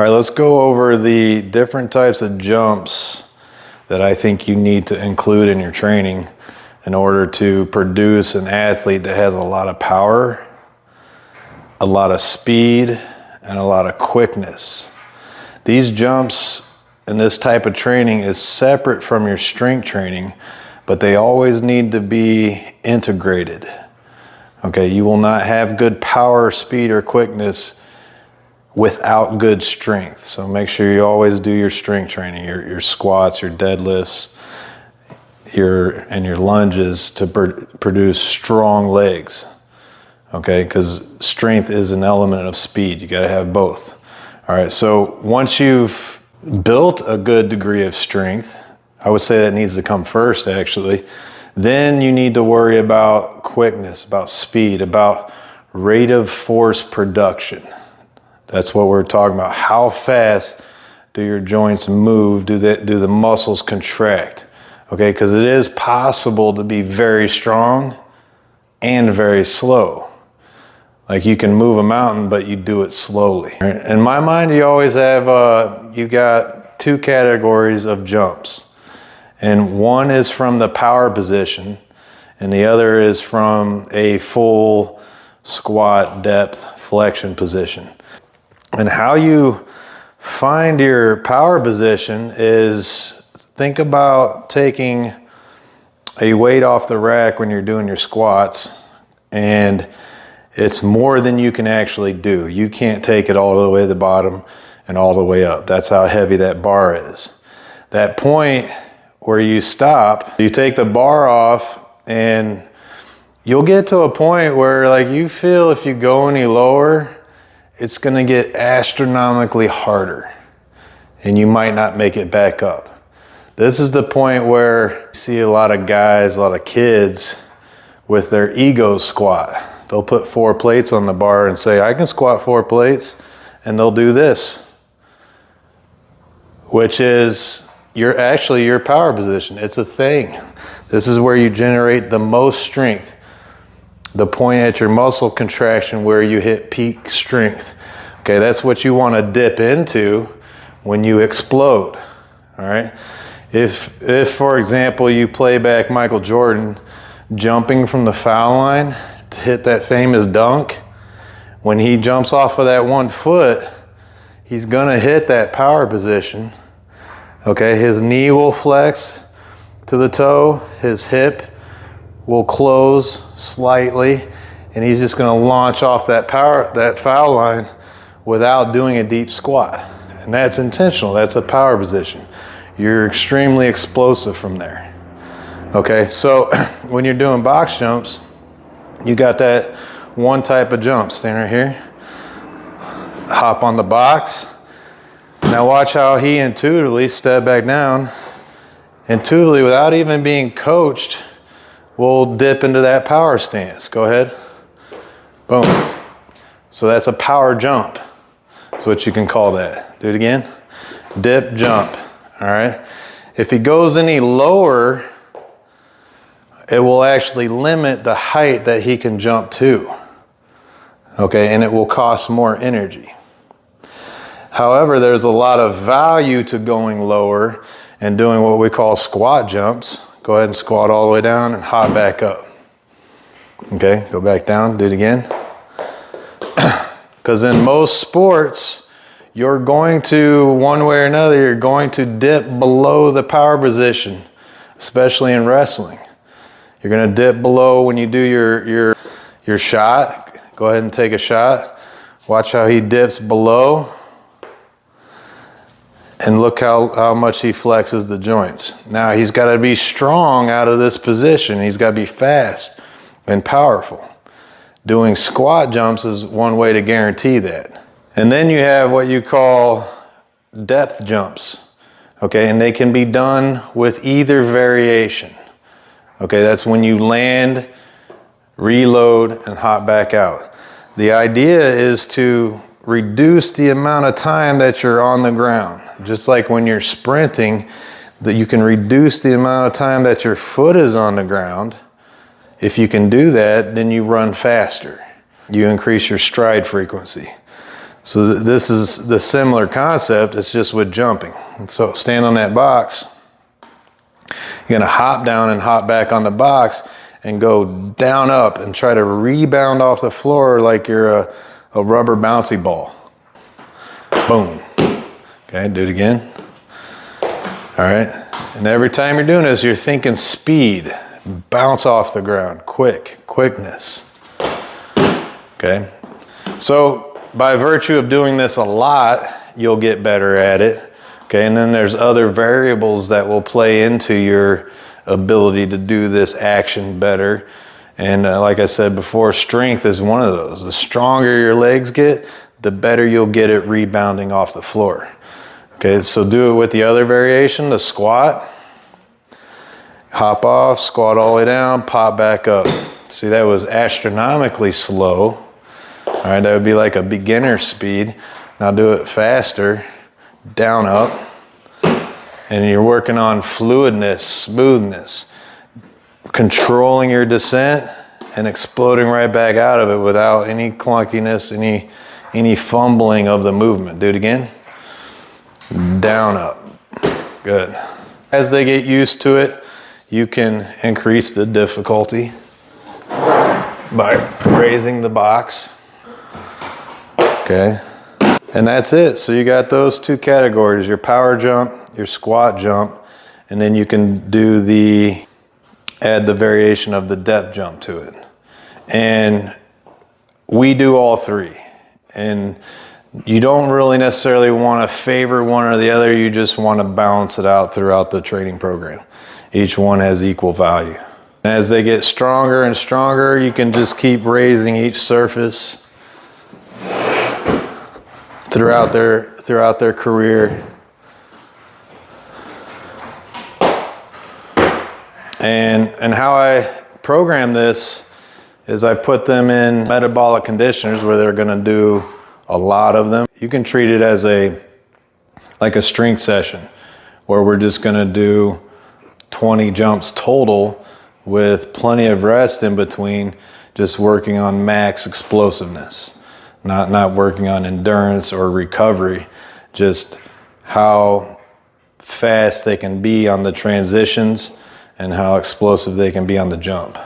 All right, let's go over the different types of jumps that I think you need to include in your training in order to produce an athlete that has a lot of power, a lot of speed, and a lot of quickness. These jumps and this type of training is separate from your strength training, but they always need to be integrated. Okay, you will not have good power, speed, or quickness without good strength. So make sure you always do your strength training, your squats, your deadlifts, and your lunges to produce strong legs. Okay, because strength is an element of speed. You got to have both. All right, so once you've built a good degree of strength, I would say that needs to come first actually, then you need to worry about quickness, about speed, about rate of force production. That's what we're talking about. How fast do your joints move? Do the muscles contract? Okay, because it is possible to be very strong and very slow. Like you can move a mountain, but you do it slowly. In my mind, you always have, you got two categories of jumps. And one is from the power position, and the other is from a full squat depth flexion position. And how you find your power position is, think about taking a weight off the rack when you're doing your squats, and it's more than you can actually do. You can't take it all the way to the bottom and all the way up. That's how heavy that bar is. That point where you stop, you take the bar off, and you'll get to a point where like you feel if you go any lower, it's gonna get astronomically harder and you might not make it back up. This is the point where you see a lot of guys, a lot of kids with their ego squat. They'll put 4 plates on the bar and say, I can squat 4 plates, and they'll do this, which is your power position. It's a thing. This is where you generate the most strength. The point at your muscle contraction where you hit peak strength. Okay, that's what you want to dip into when you explode. All right. If for example you play back Michael Jordan jumping from the foul line to hit that famous dunk, when he jumps off of that 1 foot, he's gonna hit that power position. Okay, his knee will flex to the toe, his hip will close slightly, and he's just gonna launch off that foul line without doing a deep squat. And that's intentional, that's a power position. You're extremely explosive from there. Okay, so when you're doing box jumps, you got that one type of jump, stand right here, hop on the box. Now watch how he intuitively step back down, intuitively without even being coached, we'll dip into that power stance. Go ahead. Boom. So that's a power jump. That's what you can call that. Do it again. Dip, jump. All right. If he goes any lower, it will actually limit the height that he can jump to. Okay. And it will cost more energy. However, there's a lot of value to going lower and doing what we call squat jumps. Go ahead and squat all the way down and hop back up. Okay, go back down, do it again. Because in most sports, you're going to, one way or another, you're going to dip below the power position, especially in wrestling. You're gonna dip below when you do your shot. Go ahead and take a shot. Watch how he dips below. And look how much he flexes the joints. Now he's got to be strong out of this position. He's got to be fast and powerful. Doing squat jumps is one way to guarantee that. And then you have what you call depth jumps. Okay, and they can be done with either variation. Okay, that's when you land, reload, and hop back out. The idea is to reduce the amount of time that you're on the ground. Just like when you're sprinting, that you can reduce the amount of time that your foot is on the ground. If you can do that, then you run faster. You increase your stride frequency. So this is the similar concept, it's just with jumping. So stand on that box. You're gonna hop down and hop back on the box and go down up and try to rebound off the floor like you're a rubber bouncy ball. Boom. Okay, do it again. All right, and every time you're doing this, you're thinking speed, bounce off the ground, quickness. Okay, so by virtue of doing this a lot, you'll get better at it. Okay, and then there's other variables that will play into your ability to do this action better. And like I said before, strength is one of those. The stronger your legs get, the better you'll get at rebounding off the floor. Okay, so do it with the other variation, the squat. Hop off, squat all the way down, pop back up. See, that was astronomically slow. All right, that would be like a beginner speed. Now do it faster, down, up. And you're working on fluidness, smoothness, controlling your descent and exploding right back out of it without any clunkiness, any fumbling of the movement. Do it again. Down, up. Good. As they get used to it, you can increase the difficulty by raising the box. Okay. And that's it. So you got those two categories, your power jump, your squat jump, and then you can add the variation of the depth jump to it. And we do all three. And you don't really necessarily want to favor one or the other, you just want to balance it out throughout the training program. Each one has equal value. And as they get stronger and stronger, you can just keep raising each surface throughout their career. And how I program this is I put them in metabolic conditioners where they're gonna do a lot of them. You can treat it as like a strength session where we're just gonna do 20 jumps total with plenty of rest in between, just working on max explosiveness. Not working on endurance or recovery, just how fast they can be on the transitions and how explosive they can be on the jump.